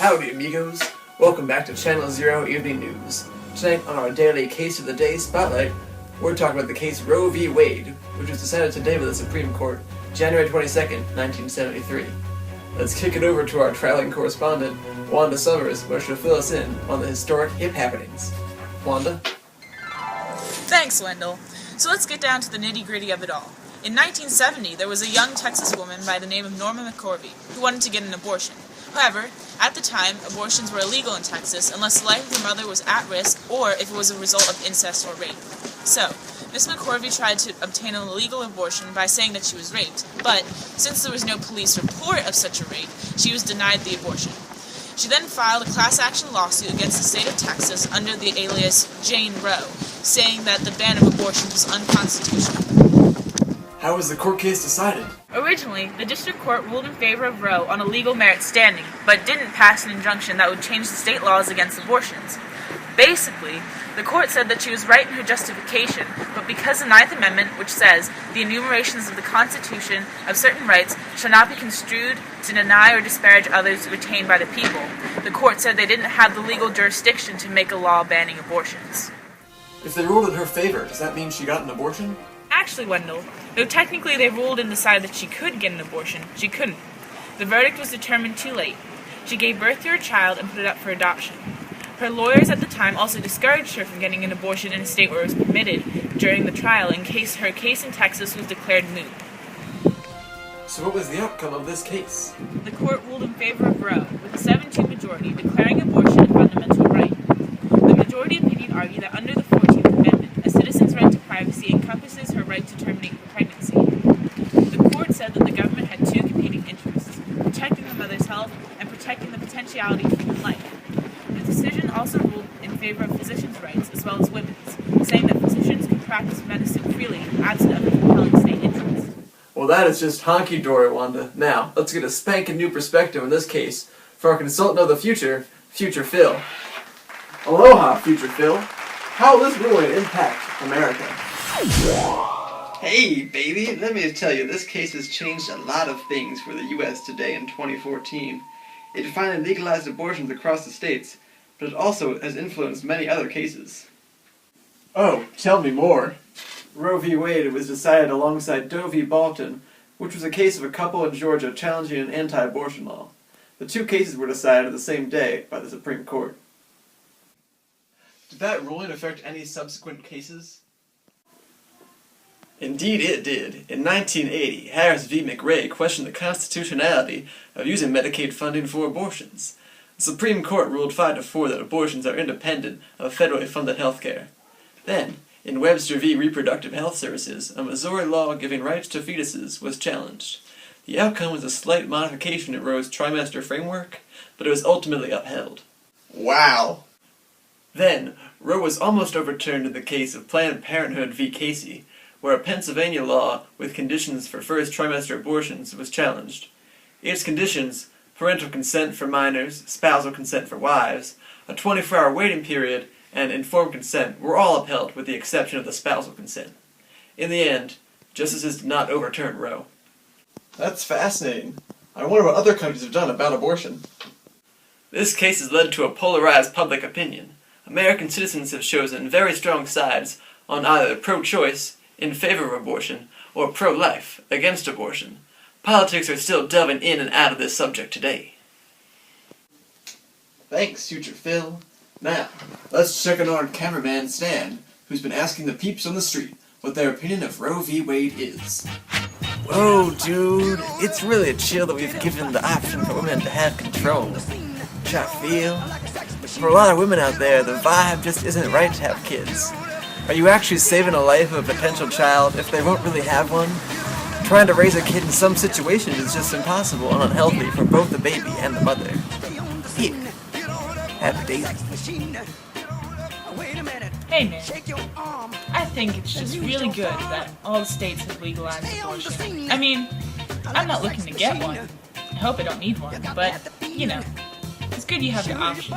Howdy amigos, welcome back to Channel Zero Evening News. Tonight on our daily Case of the Day Spotlight, we're talking about the case Roe v. Wade, which was decided today by the Supreme Court, January 22nd, 1973. Let's kick it over to our traveling correspondent, Wanda Summers, where she'll fill us in on the historic hip happenings. Wanda? Thanks, Wendell. So let's get down to the nitty-gritty of it all. In 1970, there was a young Texas woman by the name of Norma McCorvey who wanted to get an abortion. However, at the time, abortions were illegal in Texas unless the life of the mother was at risk or if it was a result of incest or rape. So, Miss McCorvey tried to obtain an illegal abortion by saying that she was raped, but since there was no police report of such a rape, she was denied the abortion. She then filed a class action lawsuit against the state of Texas under the alias Jane Roe, saying that the ban of abortions was unconstitutional. How was the court case decided? Originally, the district court ruled in favor of Roe on a legal merit standing, but didn't pass an injunction that would change the state laws against abortions. Basically, the court said that she was right in her justification, but because the Ninth Amendment, which says the enumerations of the Constitution of certain rights shall not be construed to deny or disparage others retained by the people, the court said they didn't have the legal jurisdiction to make a law banning abortions. If they ruled in her favor, does that mean she got an abortion? Actually, Wendell, though technically they ruled and decided that she could get an abortion, she couldn't. The verdict was determined too late. She gave birth to her child and put it up for adoption. Her lawyers at the time also discouraged her from getting an abortion in a state where it was permitted during the trial in case her case in Texas was declared moot. So what was the outcome of this case? The court ruled in favor of Roe, with a 7-2 majority declaring abortion a fundamental right. The majority opinion argued that under the 14th Amendment, a citizen's right to privacy encompasses her right to terminate the pregnancy. The court said that the government had two competing interests, protecting the mother's health and protecting the potentiality of human life. The decision also ruled in favor of physicians' rights as well as women's, saying that physicians can practice medicine freely absent of a compelling state interest. Well, that is just honky-dory, Wanda. Now, let's get a spanking new perspective in this case for our consultant of the future, Future Phil. Aloha, Future Phil. How will this ruling impact America? Hey, baby, let me tell you, this case has changed a lot of things for the U.S. today in 2014. It finally legalized abortions across the states, but it also has influenced many other cases. Oh, tell me more. Roe v. Wade was decided alongside Doe v. Bolton, which was a case of a couple in Georgia challenging an anti-abortion law. The two cases were decided the same day by the Supreme Court. Did that ruling affect any subsequent cases? Indeed it did. In 1980, Harris v. McRae questioned the constitutionality of using Medicaid funding for abortions. The Supreme Court ruled 5-4 that abortions are independent of federally funded health care. Then, in Webster v. Reproductive Health Services, a Missouri law giving rights to fetuses was challenged. The outcome was a slight modification in Roe's trimester framework, but it was ultimately upheld. Wow! Then, Roe was almost overturned in the case of Planned Parenthood v. Casey, where a Pennsylvania law with conditions for first trimester abortions was challenged. Its conditions, parental consent for minors, spousal consent for wives, a 24-hour waiting period, and informed consent were all upheld with the exception of the spousal consent. In the end, justices did not overturn Roe. That's fascinating. I wonder what other countries have done about abortion. This case has led to a polarized public opinion. American citizens have chosen very strong sides on either pro-choice, in favor of abortion, or pro-life, against abortion. Politics are still delving in and out of this subject today. Thanks, Future Phil. Now, let's check on our cameraman Stan, who's been asking the peeps on the street what their opinion of Roe v. Wade is. Whoa, dude, it's really a chill that we've given the option for women to have control. Which I feel. For a lot of women out there, the vibe just isn't right to have kids. Are you actually saving a life of a potential child if they won't really have one? Trying to raise a kid in some situations is just impossible and unhealthy for both the baby and the mother. Here, have a daisy. Hey man, I think it's just really good that all the states have legalized abortion. I mean, I'm not looking to get one. I hope I don't need one, but, you know, it's good you have the option.